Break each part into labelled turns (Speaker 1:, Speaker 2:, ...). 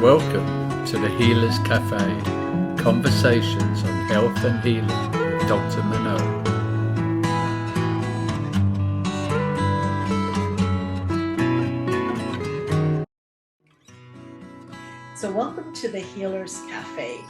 Speaker 1: Welcome to the Healers Café, conversations on health and healing with Dr. Manon.
Speaker 2: So welcome to the Healers Café.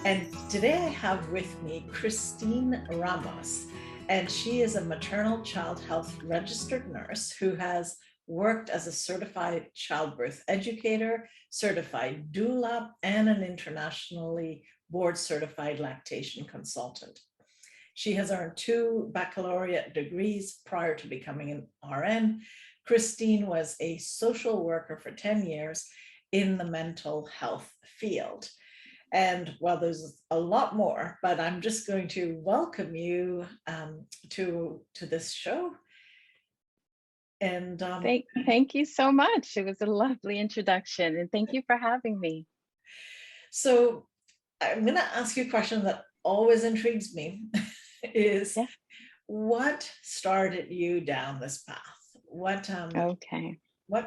Speaker 2: And today I have with me Christine Ramos, and she is a maternal child health registered nurse who has worked as a certified childbirth educator, certified doula, and an internationally board certified lactation consultant. She has earned 2 baccalaureate degrees prior to becoming an RN. Christine was a social worker for 10 years in the mental health field. And well, there's a lot more, but I'm just going to welcome you to this show. And
Speaker 3: thank you so much. It was a lovely introduction, and thank you for having me.
Speaker 2: So I'm going to ask you a question that always intrigues me is what started you down this path? What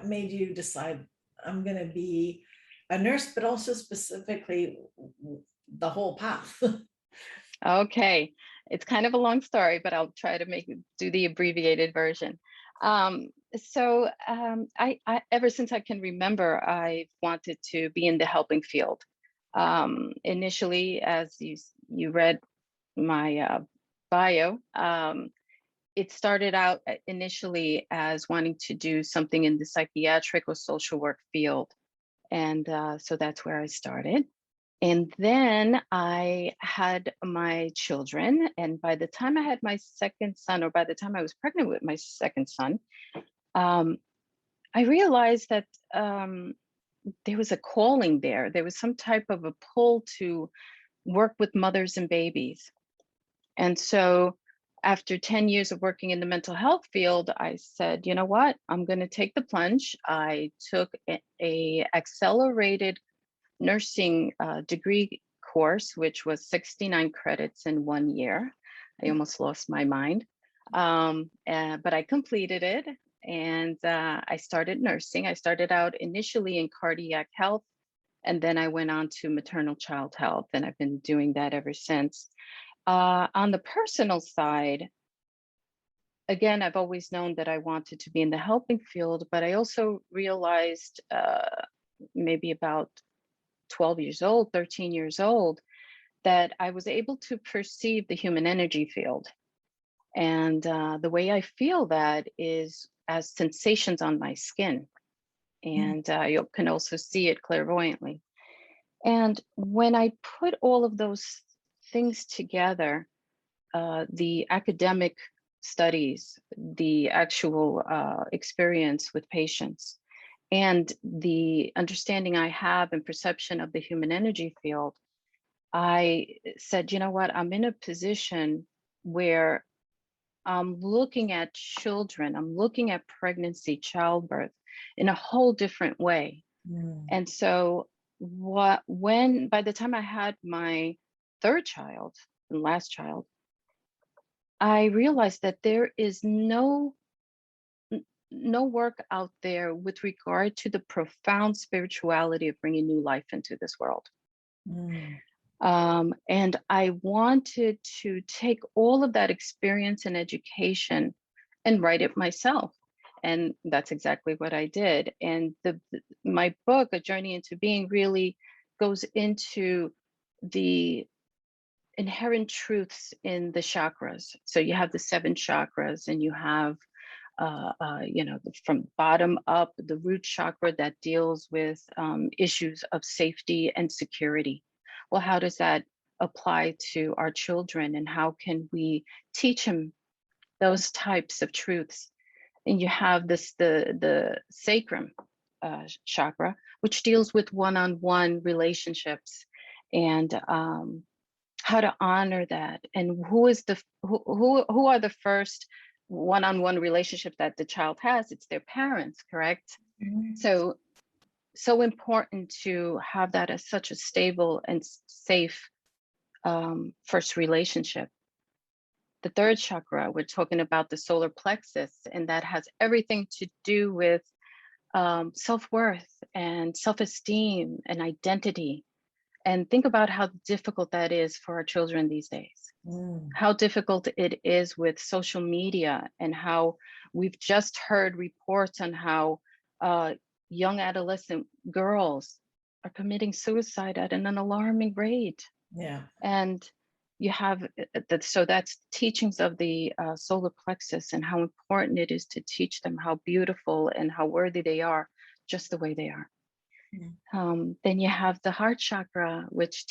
Speaker 2: made you decide I'm going to be a nurse, but also specifically the whole path?
Speaker 3: Okay, it's kind of a long story, but I'll try to do the abbreviated version. I ever since I can remember, I wanted to be in the helping field. Initially, as you read my bio, it started out initially as wanting to do something in the psychiatric or social work field. And so that's where I started. And then I had my children. And by the time I had my second son, or by the time I was pregnant with my second son, I realized that there was a calling there. There was some type of a pull to work with mothers and babies. And so after 10 years of working in the mental health field, I said, you know what, I'm going to take the plunge. I took a accelerated nursing degree course, which was 69 credits in 1 year. I almost lost my mind, but I completed it, and I started nursing. I started out initially in cardiac health, and then I went on to maternal child health, and I've been doing that ever since. On the personal side, again, I've always known that I wanted to be in the helping field, but I also realized maybe about 12 years old, 13 years old, that I was able to perceive the human energy field. And the way I feel that is as sensations on my skin. And you can also see it clairvoyantly. And when I put all of those things together, the academic studies, the actual experience with patients, and the understanding I have and perception of the human energy field, I said, you know what, I'm in a position where I'm looking at children, I'm looking at pregnancy, childbirth in a whole different way. And so by the time I had my third child and last child, I realized that there is no work out there with regard to the profound spirituality of bringing new life into this world. And I wanted to take all of that experience and education and write it myself. And that's exactly what I did. And my book, A Journey into Being, really goes into the inherent truths in the chakras. So you have the 7 chakras, and you have from bottom up, the root chakra that deals with issues of safety and security. Well, how does that apply to our children, and how can we teach them those types of truths? And you have the sacrum chakra, which deals with one-on-one relationships and how to honor that, and who are the first one-on-one relationship that the child has. It's their parents, correct? So important to have that as such a stable and safe first relationship. The third chakra, we're talking about the solar plexus, and that has everything to do with self-worth and self-esteem and identity. And think about how difficult that is for our children these days. How difficult it is with social media, and how we've just heard reports on how young adolescent girls are committing suicide at an alarming rate.
Speaker 2: Yeah.
Speaker 3: And you have that, so that's teachings of the solar plexus, and how important it is to teach them how beautiful and how worthy they are just the way they are. Then you have the heart chakra, which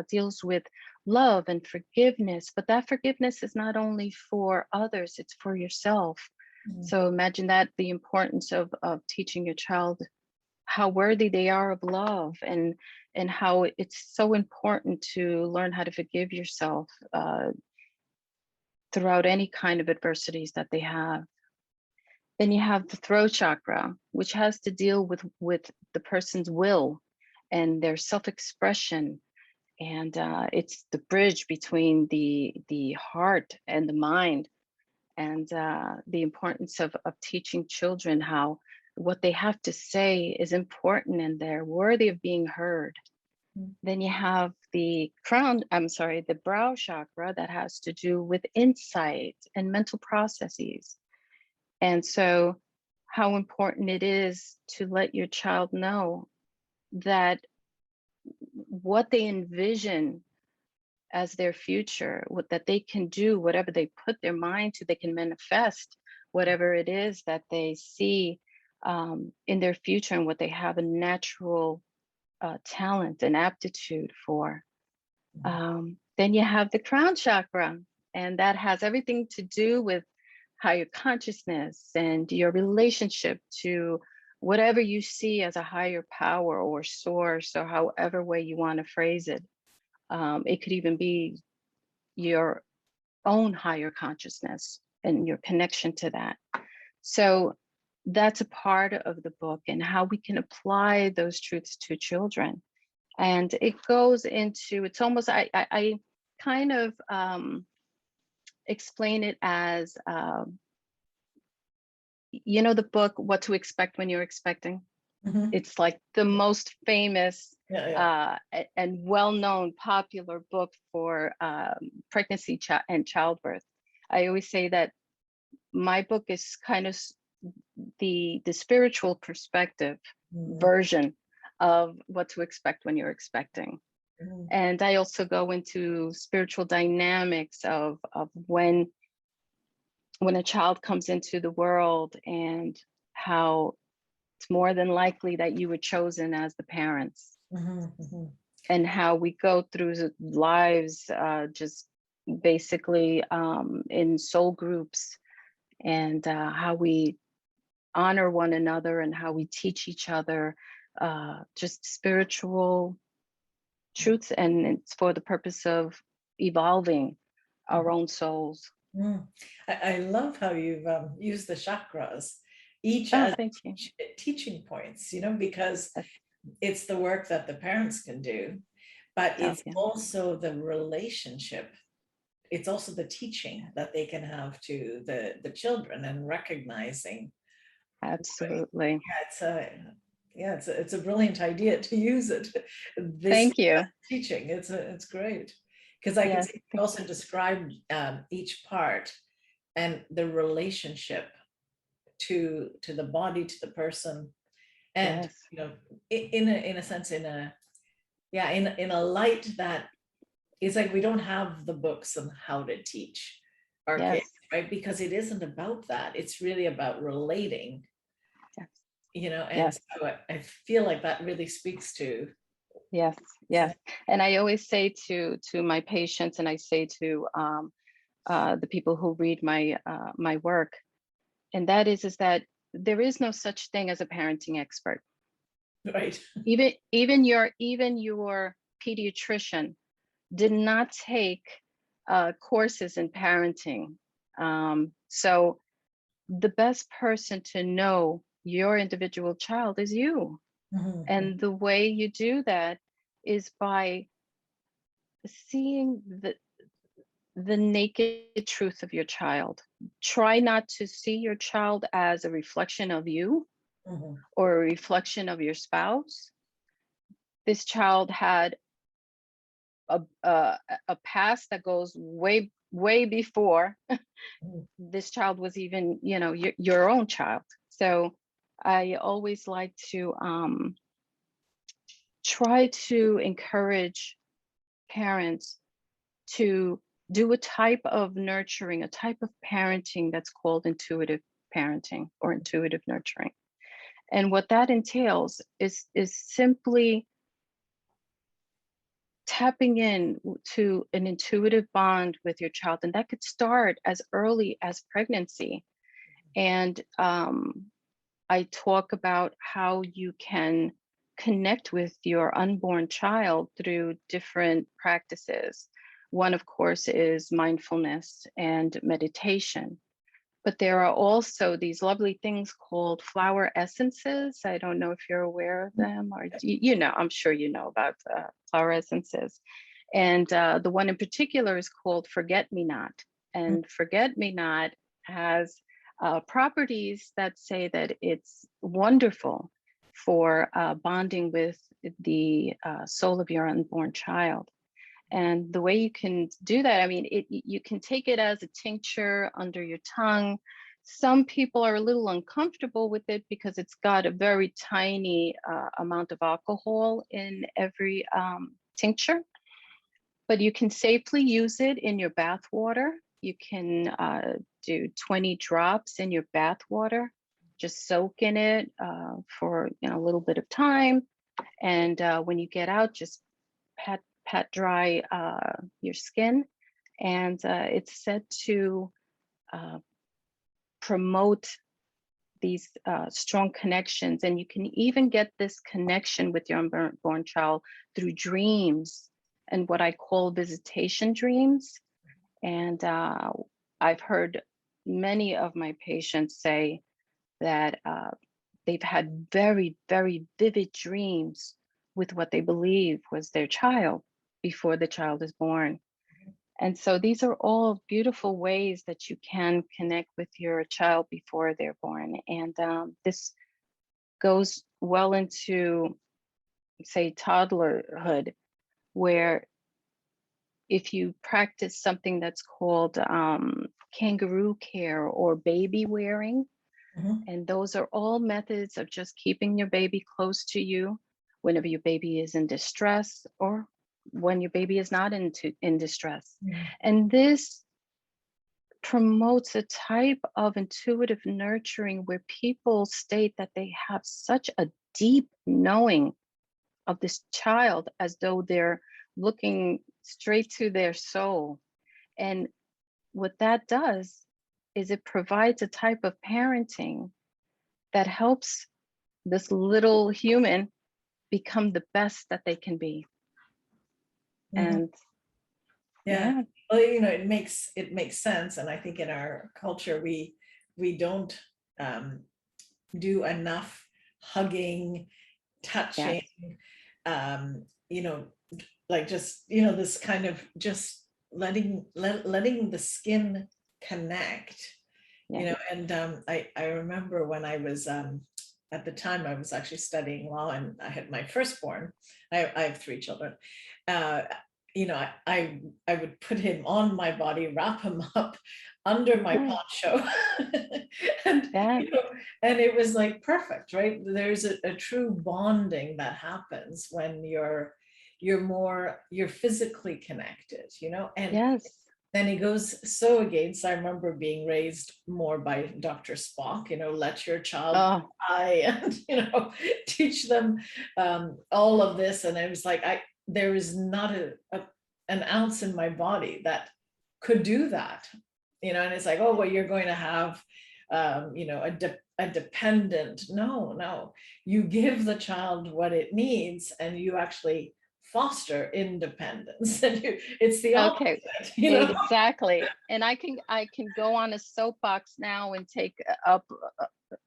Speaker 3: deals with love and forgiveness, but that forgiveness is not only for others, it's for yourself. So imagine that, the importance of teaching your child how worthy they are of love, and how it's so important to learn how to forgive yourself throughout any kind of adversities that they have. Then you have the throat chakra, which has to deal with the person's will and their self-expression. And it's the bridge between the heart and the mind, and the importance of teaching children how what they have to say is important and they're worthy of being heard. Then you have the brow chakra, that has to do with insight and mental processes. And so how important it is to let your child know that what they envision as their future, that they can do, whatever they put their mind to, they can manifest whatever it is that they see in their future, and what they have a natural talent and aptitude for. Then you have the crown chakra, and that has everything to do with higher consciousness and your relationship to whatever you see as a higher power or source, or however way you want to phrase it. It could even be your own higher consciousness and your connection to that. So that's a part of the book, and how we can apply those truths to children. And it goes into, it's almost, I kind of explain it as, you know, the book, What to Expect When You're Expecting. It's like the most famous and well-known popular book for pregnancy and childbirth. I always say that my book is kind of the spiritual perspective version of What to Expect When You're Expecting. And I also go into spiritual dynamics of when a child comes into the world, and how it's more than likely that you were chosen as the parents. And how we go through lives just basically in soul groups, and how we honor one another, and how we teach each other just spiritual truths, and it's for the purpose of evolving our own souls.
Speaker 2: I love how you've used the chakras, each
Speaker 3: Oh,
Speaker 2: as
Speaker 3: thank you.
Speaker 2: teaching points, you know, because it's the work that the parents can do, but it's also the relationship. It's also the teaching that they can have to the children, and recognizing.
Speaker 3: Absolutely.
Speaker 2: It's a brilliant idea to use it.
Speaker 3: Thank you.
Speaker 2: Teaching, it's great, because I can see you also described each part and the relationship to the body, to the person, and you know, in a sense, in a light that is like, we don't have the books on how to teach our kids, right? Because it isn't about that. It's really about relating. You know, and so I feel like that really speaks to. Yes.
Speaker 3: And I always say to my patients, and I say to the people who read my my work, and that is that there is no such thing as a parenting expert.
Speaker 2: Right.
Speaker 3: Even your pediatrician did not take courses in parenting. So the best person to know your individual child is you. And the way you do that is by seeing the naked truth of your child. Try not to see your child as a reflection of you,
Speaker 2: Mhm.
Speaker 3: or a reflection of your spouse. This child had a past that goes way before
Speaker 2: Mhm.
Speaker 3: this child was even, your own child. So I always like to try to encourage parents to do a type of nurturing, a type of parenting that's called intuitive parenting or intuitive nurturing. And what that entails is simply tapping in to an intuitive bond with your child. And that could start as early as pregnancy. And I talk about how you can connect with your unborn child through different practices. One, of course, is mindfulness and meditation. But there are also these lovely things called flower essences. I don't know if you're aware of them, or I'm sure you know about flower essences. And the one in particular is called Forget Me Not. And Forget Me Not has properties that say that it's wonderful for bonding with the soul of your unborn child. And the way you can do that, I mean, you can take it as a tincture under your tongue. Some people are a little uncomfortable with it because it's got a very tiny amount of alcohol in every tincture, but you can safely use it in your bath water. You can do 20 drops in your bath water, just soak in it for a little bit of time. And when you get out, just pat dry your skin. And it's said to promote these strong connections. And you can even get this connection with your unborn child through dreams and what I call visitation dreams. And I've heard many of my patients say that they've had very, very vivid dreams with what they believe was their child before the child is born. And so these are all beautiful ways that you can connect with your child before they're born. And this goes well into, say, toddlerhood, where if you practice something that's called Kangaroo Care or baby wearing, and those are all methods of just keeping your baby close to you whenever your baby is in distress or when your baby is not in distress. And this promotes a type of intuitive nurturing where people state that they have such a deep knowing of this child as though they're looking straight to their soul. And what that does is it provides a type of parenting that helps this little human become the best that they can be. And
Speaker 2: yeah. Well, it makes sense. And I think in our culture, we don't do enough hugging, touching, like just, this kind of just letting the skin connect, and I remember when I was at the time I was actually studying law and I had my firstborn. I have 3 children. I would put him on my body, wrap him up under my poncho, and and it was like perfect, right? There's a true bonding that happens when you're physically connected, and then he goes so against. I remember being raised more by Dr. Spock, let your child cry and teach them all of this. And it was like there is not an ounce in my body that could do that, and it's like, oh, well, you're going to have a dependent. No, you give the child what it needs and you actually foster independence. And it's the opposite.
Speaker 3: Exactly. And I can go on a soapbox now and take up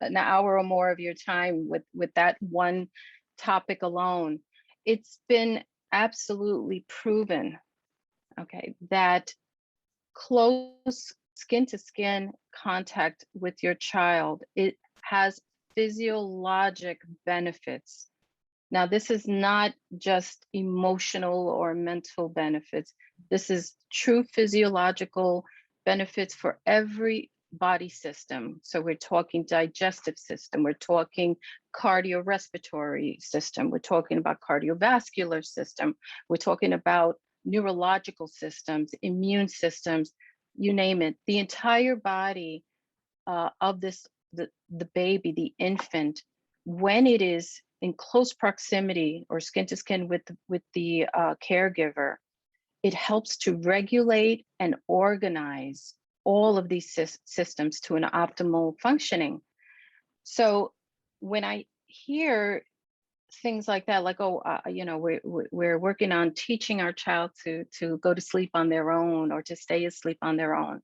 Speaker 3: an hour or more of your time with that one topic alone. It's been absolutely proven, that close skin to skin contact with your child, it has physiologic benefits. Now, this is not just emotional or mental benefits. This is true physiological benefits for every body system. So we're talking digestive system, we're talking cardiorespiratory system, we're talking about cardiovascular system, we're talking about neurological systems, immune systems, you name it. The entire body of the baby, the infant, when it is in close proximity or skin to skin with the caregiver, it helps to regulate and organize all of these systems to an optimal functioning. So when I hear things like that, like, oh, we're working on teaching our child to go to sleep on their own or to stay asleep on their own,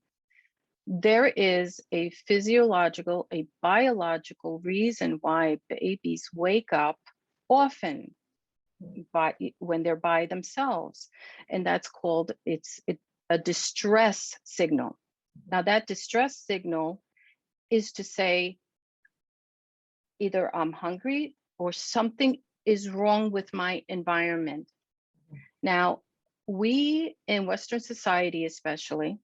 Speaker 3: there is a physiological, a biological reason why babies wake up often when they're by themselves, and that's called a distress signal. Now, that distress signal is to say either I'm hungry or something is wrong with my environment. Now, we in Western society especially,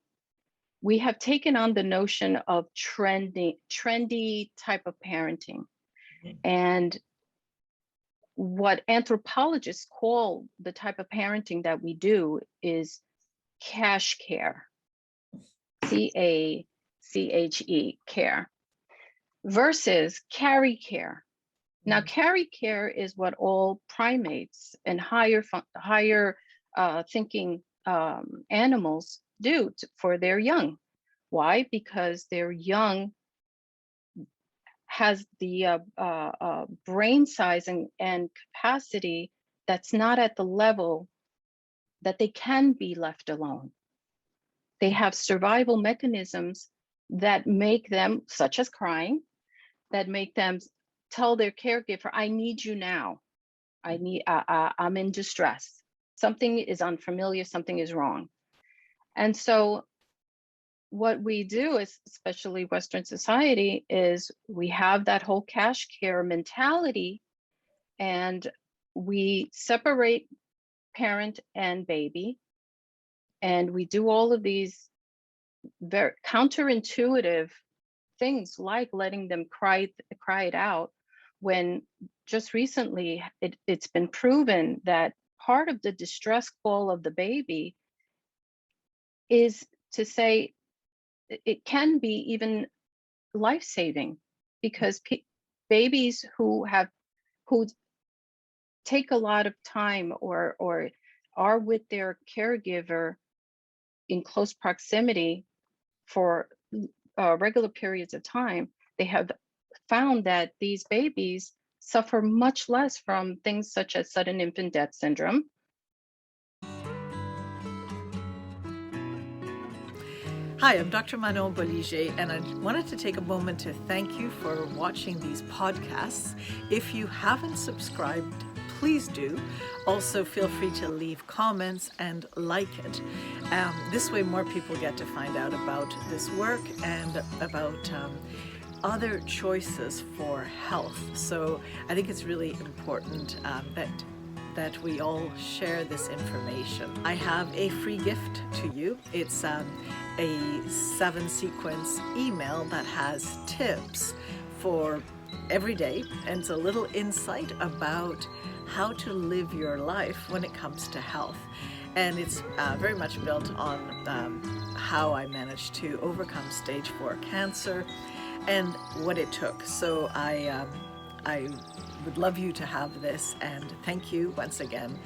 Speaker 3: we have taken on the notion of trendy type of parenting. And what anthropologists call the type of parenting that we do is cash care, CACHE, care, versus carry care. Now, carry care is what all primates and higher thinking animals do for their young. Why? Because their young has the brain size and capacity that's not at the level that they can be left alone. They have survival mechanisms that make them, such as crying, that make them tell their caregiver, I need you now. I'm in distress. Something is unfamiliar, something is wrong. And so what we do, especially Western society, is we have that whole cash care mentality, and we separate parent and baby, and we do all of these very counterintuitive things like letting them cry it out, when just recently it's been proven that part of the distress call of the baby is to say it can be even life-saving, because babies who take a lot of time or are with their caregiver in close proximity for regular periods of time, they have found that these babies suffer much less from things such as sudden infant death syndrome.
Speaker 2: Hi, I'm Dr. Manon Bolliger, and I wanted to take a moment to thank you for watching these podcasts. If you haven't subscribed, please do. Also, feel free to leave comments and like it. This way, more people get to find out about this work and about other choices for health. So I think it's really important that we all share this information. I have a free gift to you. It's a 7-sequence email that has tips for every day, and it's a little insight about how to live your life when it comes to health. And it's very much built on how I managed to overcome stage 4 cancer and what it took. So I would love you to have this, and thank you once again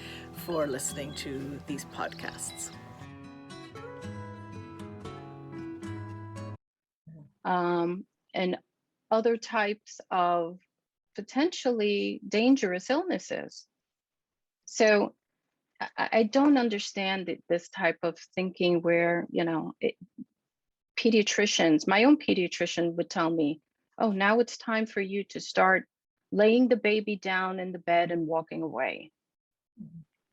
Speaker 2: for listening to these podcasts.
Speaker 3: And other types of potentially dangerous illnesses. So I don't understand this type of thinking where, pediatricians, my own pediatrician would tell me, oh, now it's time for you to start laying the baby down in the bed and walking away.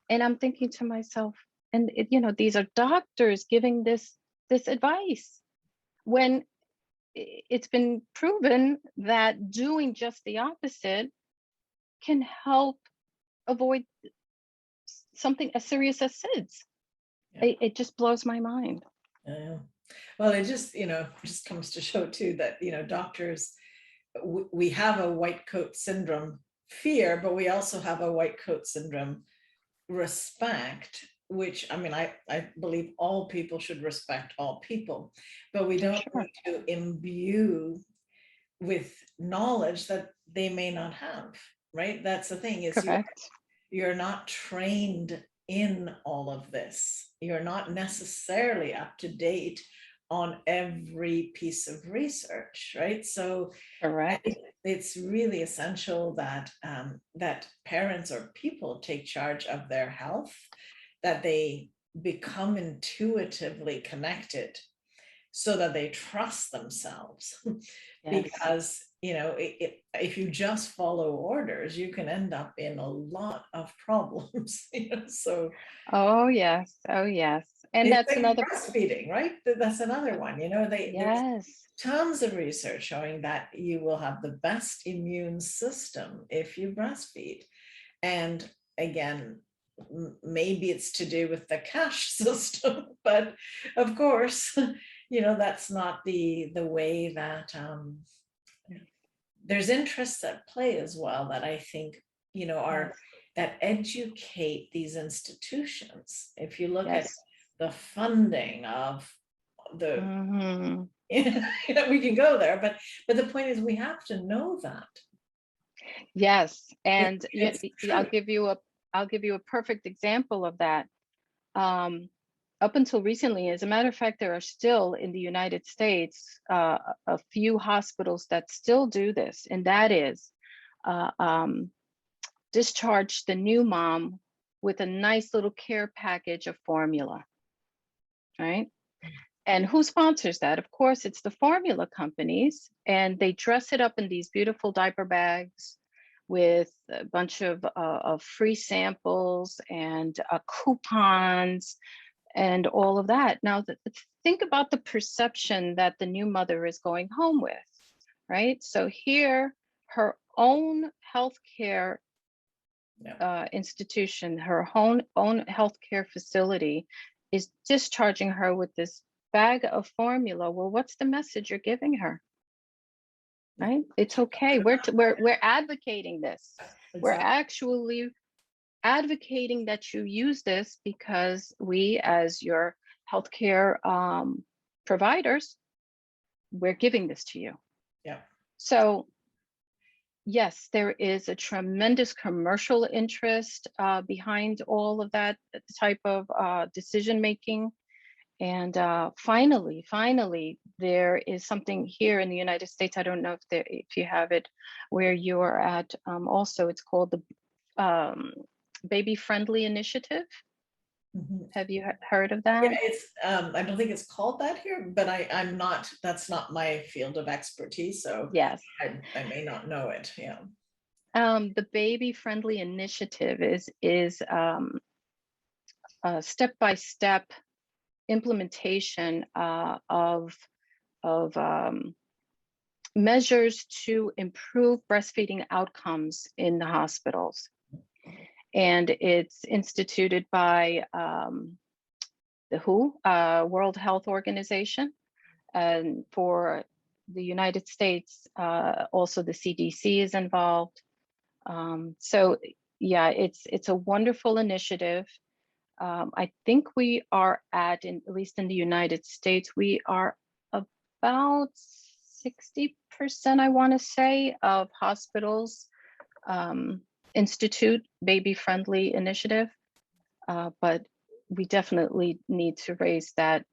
Speaker 3: And I'm thinking to myself, and these are doctors giving this advice, when it's been proven that doing just the opposite can help avoid something as serious as SIDS.
Speaker 2: Yeah.
Speaker 3: It just blows my mind.
Speaker 2: Yeah. Well, it just, just comes to show too that, doctors, we have a white coat syndrome fear, but we also have a white coat syndrome respect, which, I mean, I believe all people should respect all people, but we don't
Speaker 3: Sure.
Speaker 2: need to imbue with knowledge that they may not have, right? That's the thing, is
Speaker 3: Correct.
Speaker 2: you're not trained in all of this. You're not necessarily up to date on every piece of research, right? So I
Speaker 3: Correct.
Speaker 2: think it's really essential that that parents or people take charge of their health, that they become intuitively connected so that they trust themselves.
Speaker 3: Yes.
Speaker 2: Because if you just follow orders, you can end up in a lot of problems. So
Speaker 3: Oh yes. Oh yes. And
Speaker 2: it's
Speaker 3: that's
Speaker 2: like
Speaker 3: another.
Speaker 2: breastfeeding, right? That's another one. There's
Speaker 3: Yes.
Speaker 2: tons of research showing that you will have the best immune system if you breastfeed. And again, maybe it's to do with the cash system, but of course, that's not the way that there's interests at play as well, that I think are that educate these institutions. If you look at
Speaker 3: Yes.
Speaker 2: the funding of the
Speaker 3: Mm-hmm.
Speaker 2: we can go there, but the point is we have to know that.
Speaker 3: Yes. And I'll
Speaker 2: True.
Speaker 3: give you a perfect example of that. Up until recently, as a matter of fact, there are still in the United States a few hospitals that still do this, and that is discharge the new mom with a nice little care package of formula, right? And who sponsors that? Of course, it's the formula companies, and they dress it up in these beautiful diaper bags with a bunch of free samples and coupons and all of that. Now, think about the perception that the new mother is going home with, right? So here, her own healthcare institution, her own healthcare facility is discharging her with this bag of formula. Well, what's the message you're giving her? Right? It's okay. We're advocating this. Exactly. We're actually advocating that you use this because we, as your healthcare providers, we're giving this to you.
Speaker 2: Yeah.
Speaker 3: So yes, there is a tremendous commercial interest behind all of that type of decision making. And finally, there is something here in the United States. I don't know if you have it where you're at. Also, it's called the Baby Friendly Initiative. Mm-hmm. Have you heard of that?
Speaker 2: Yeah, it's I don't think it's called that here, but I'm not. That's not my field of expertise. So
Speaker 3: yes,
Speaker 2: I may not know it. Yeah.
Speaker 3: The Baby Friendly Initiative is a step-by-step implementation of measures to improve breastfeeding outcomes in the hospitals. And it's instituted by the WHO, World Health Organization, and for the United States, also the CDC is involved. So yeah, it's a wonderful initiative. I think we are at least in the United States, we are about 60%, I want to say, of hospitals institute baby-friendly initiative, but we definitely need to raise that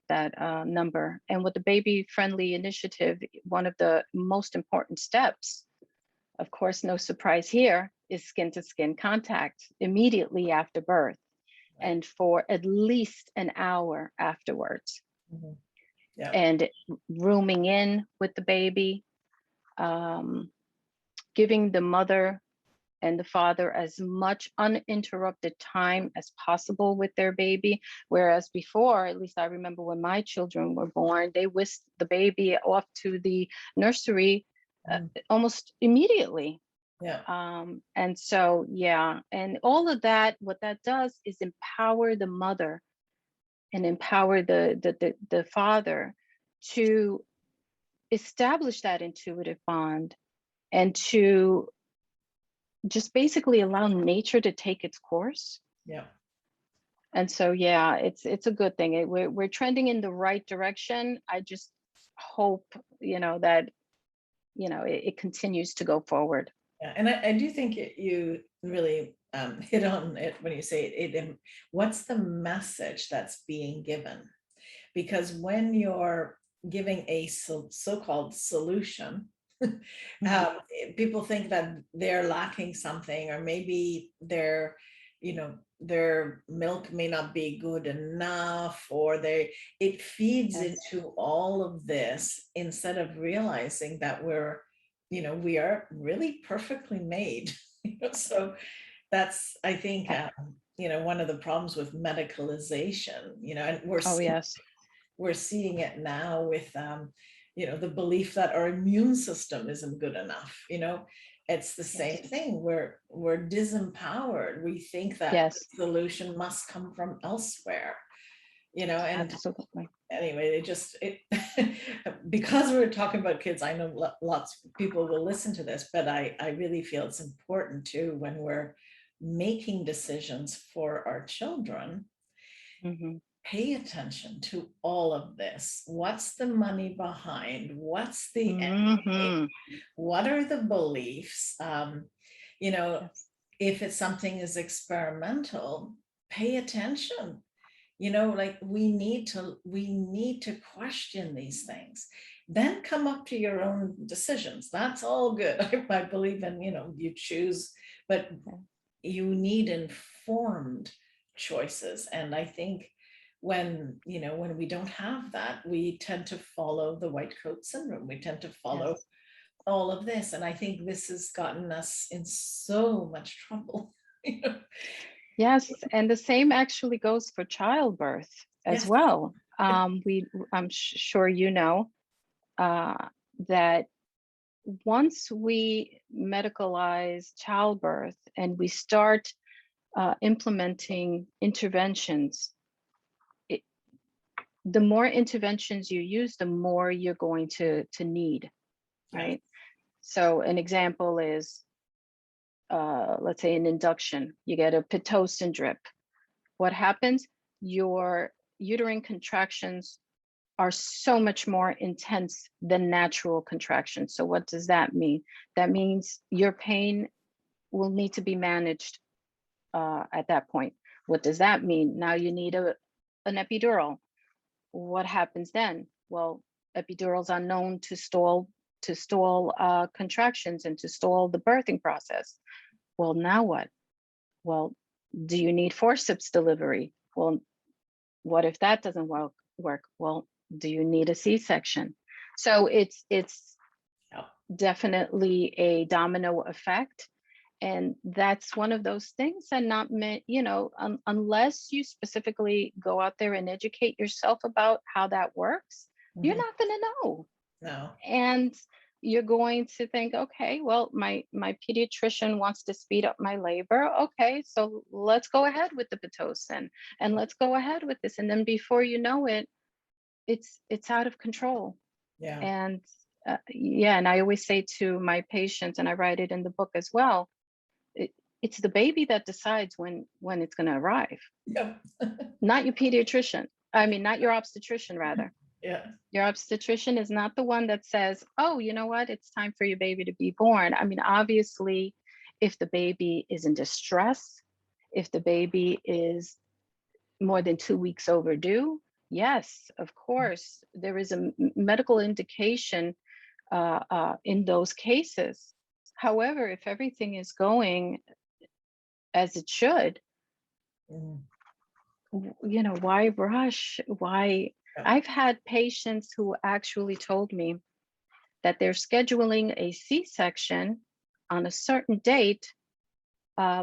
Speaker 3: number. And with the baby-friendly initiative, one of the most important steps, of course, no surprise here, is skin-to-skin contact immediately after birth. And for at least an hour afterwards. Mm-hmm. Yeah. And rooming in with the baby, giving the mother and the father as much uninterrupted time as possible with their baby. Whereas before, at least I remember when my children were born, they whisked the baby off to the nursery almost immediately.
Speaker 2: Yeah.
Speaker 3: And so, yeah, and all of that, what that does is empower the mother and empower the father to establish that intuitive bond and to just basically allow nature to take its course.
Speaker 2: Yeah.
Speaker 3: And so, yeah, it's a good thing. We're trending in the right direction. I just hope, that, it continues to go forward.
Speaker 2: Yeah, and I do think you really hit on it when you say it. What's the message that's being given? Because when you're giving a so-called solution, people think that they're lacking something, or maybe their milk may not be good enough, or it feeds into all of this instead of realizing that we are really perfectly made. So that's, I think, one of the problems with medicalization, and we're seeing it now with the belief that our immune system isn't good enough. It's the same thing. We're disempowered. We think that the solution must come from elsewhere, and
Speaker 3: Absolutely.
Speaker 2: anyway, because we're talking about kids, I know lots of people will listen to this, but I really feel it's important too, when we're making decisions for our children, pay attention to all of this. What's the money behind? What's the end game? What are the beliefs? If it's something is experimental, pay attention. Like we need to question these things, then come up to your own decisions. That's all good. I believe in, you choose, but you need informed choices. And I think when we don't have that, we tend to follow the white coat syndrome. We tend to follow all of this. And I think this has gotten us in so much trouble.
Speaker 3: Yes, and the same actually goes for childbirth as well. I'm sure that once we medicalize childbirth and we start implementing interventions, the more interventions you use, the more you're going to need, right? So an example is, let's say an induction, you get a Pitocin drip. What happens? Your uterine contractions are so much more intense than natural contractions. So what does that mean? That means your pain will need to be managed at that point. What does that mean? Now you need an epidural. What happens then? Well, epidurals are known to stall contractions and to stall the birthing process. Well, now what? Well, do you need forceps delivery? Well, what if that doesn't work? Well, do you need a C-section? So it's definitely a domino effect. And that's one of those things that not meant, unless you specifically go out there and educate yourself about how that works, you're not going to know.
Speaker 2: No.
Speaker 3: And you're going to think, okay, well, my pediatrician wants to speed up my labor. Okay, so let's go ahead with the Pitocin and let's go ahead with this. And then before you know it, it's out of control.
Speaker 2: Yeah.
Speaker 3: And and I always say to my patients, and I write it in the book as well, it's the baby that decides when it's going to arrive.
Speaker 2: Yep.
Speaker 3: Not your pediatrician. I mean, not your obstetrician, rather.
Speaker 2: Yeah.
Speaker 3: Your obstetrician is not the one that says, oh, you know what, it's time for your baby to be born. I mean, obviously, if the baby is in distress, if the baby is more than 2 weeks overdue, yes, of course, there is a medical indication in those cases. However, if everything is going as it should, why rush? Why? I've had patients who actually told me that they're scheduling a C-section on a certain date,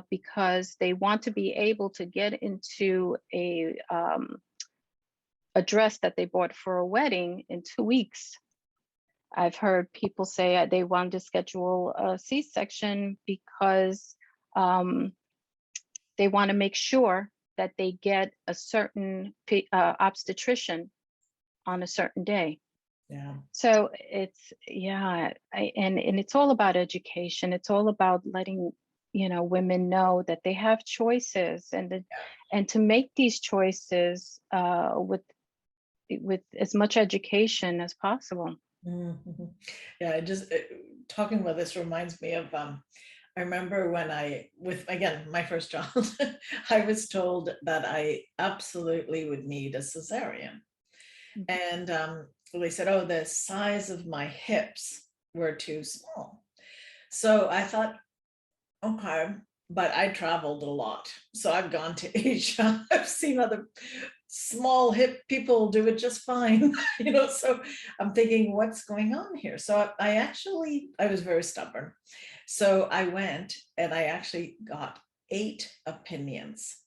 Speaker 3: because they want to be able to get into a dress that they bought for a wedding in 2 weeks. I've heard people say they want to schedule a C-section because they want to make sure that they get a certain obstetrician on a certain day.
Speaker 2: Yeah.
Speaker 3: So it's, and it's all about education. It's all about letting, women know that they have choices, and to make these choices with as much education as possible.
Speaker 2: Mm-hmm. Yeah, just talking about this reminds me of I remember when with again my first child, I was told that I absolutely would need a cesarean, and they said, oh, the size of my hips were too small. So I thought, okay, but I traveled a lot, so I've gone to Asia. I've seen other small hip people do it just fine. So I'm thinking, what's going on here? So I was very stubborn, so I went and I actually got 8 opinions.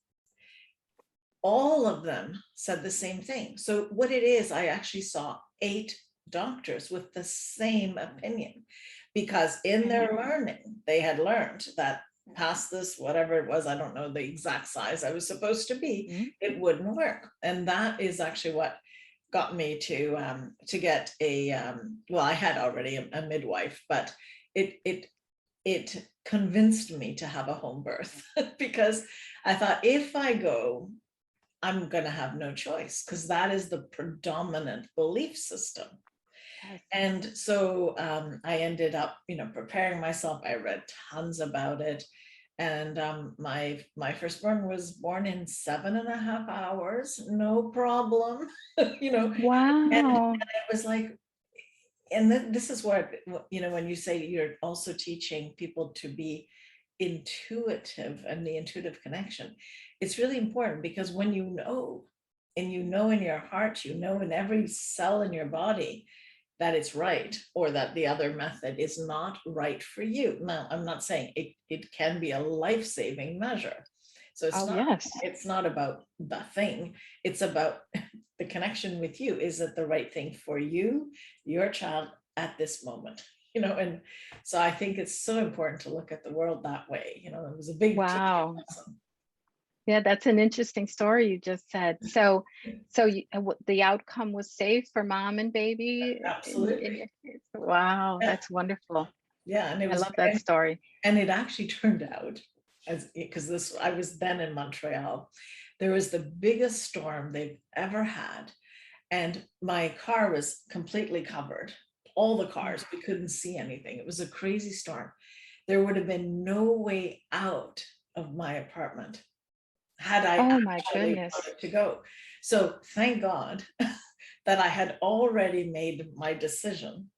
Speaker 2: All of them said the same thing. So what it is, I actually saw 8 doctors with the same opinion, because in their learning they had learned that past this, whatever it was, I don't know the exact size I was supposed to be, it wouldn't work. And that is actually what got me to get well, I had already a midwife, but it convinced me to have a home birth because I thought, if I go, I'm going to have no choice, because that is the predominant belief system. Yes. And so I ended up, preparing myself. I read tons about it. And my firstborn was born in 7.5 hours, no problem.
Speaker 3: Wow.
Speaker 2: And it was like, and this is what, when you say you're also teaching people to be intuitive and the intuitive connection, it's really important, because when you know, and in your heart, in every cell in your body, that it's right, or that the other method is not right for you. Now, I'm not saying it can be a life-saving measure. So it's not about the thing, it's about the connection with you. Is it the right thing for you, your child, at this moment? And so I think it's so important to look at the world that way. It was a big
Speaker 3: wow. Yeah, that's an interesting story you just said. So the outcome was safe for mom and baby?
Speaker 2: Absolutely.
Speaker 3: Wow, that's wonderful.
Speaker 2: Yeah, and I
Speaker 3: love that story.
Speaker 2: And it actually turned out, because I was then in Montreal, there was the biggest storm they've ever had, and my car was completely covered. All the cars, we couldn't see anything. It was a crazy storm. There would have been no way out of my apartment had I actually wanted to go. So thank God that I had already made my decision,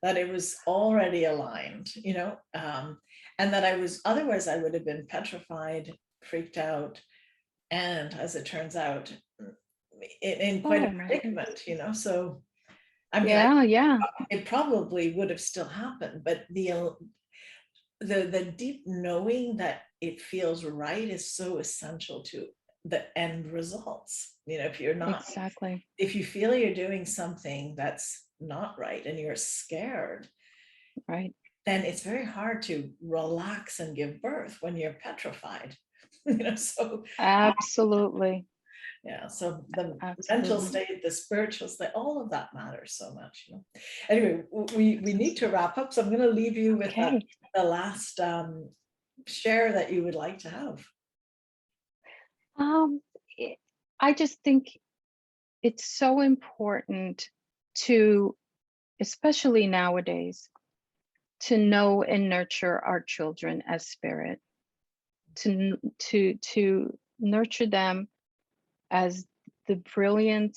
Speaker 2: that it was already aligned, and that otherwise I would have been petrified, freaked out, and as it turns out, in quite a predicament, so I mean, it probably would have still happened, but the deep knowing that it feels right is so essential to the end results. If you're not, if you feel you're doing something that's not right and you're scared,
Speaker 3: right,
Speaker 2: then it's very hard to relax and give birth when you're petrified. So
Speaker 3: absolutely.
Speaker 2: Yeah, so the mental state, the spiritual state, all of that matters so much. Anyway, we need to wrap up, so I'm going to leave you with the last share that you would like to have.
Speaker 3: I just think it's so important to, especially nowadays, to know and nurture our children as spirit, to nurture them as the brilliant,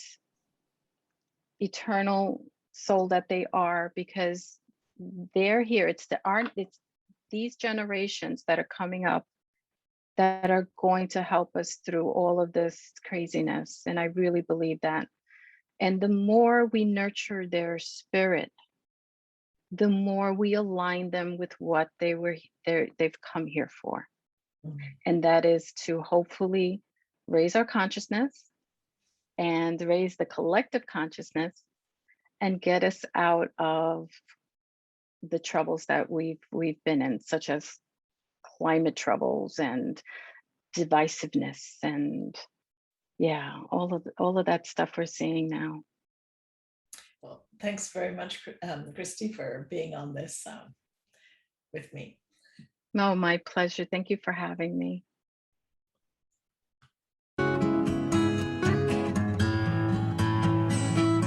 Speaker 3: eternal soul that they are, because they're here. It's these generations that are coming up that are going to help us through all of this craziness. And I really believe that. And the more we nurture their spirit, the more we align them with what they've come here for. And that is to hopefully raise our consciousness and raise the collective consciousness and get us out of the troubles that we've been in, such as climate troubles and divisiveness and all of that stuff we're seeing now.
Speaker 2: Well, thanks very much, Christy, for being on this with me.
Speaker 3: No, my pleasure. Thank you for having me.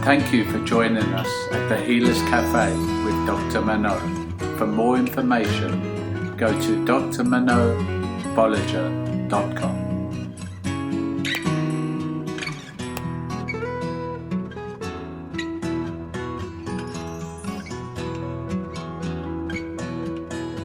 Speaker 1: Thank you for joining us at the Healers Café with Dr. Manon. For more information, go to drmanonbolliger.com.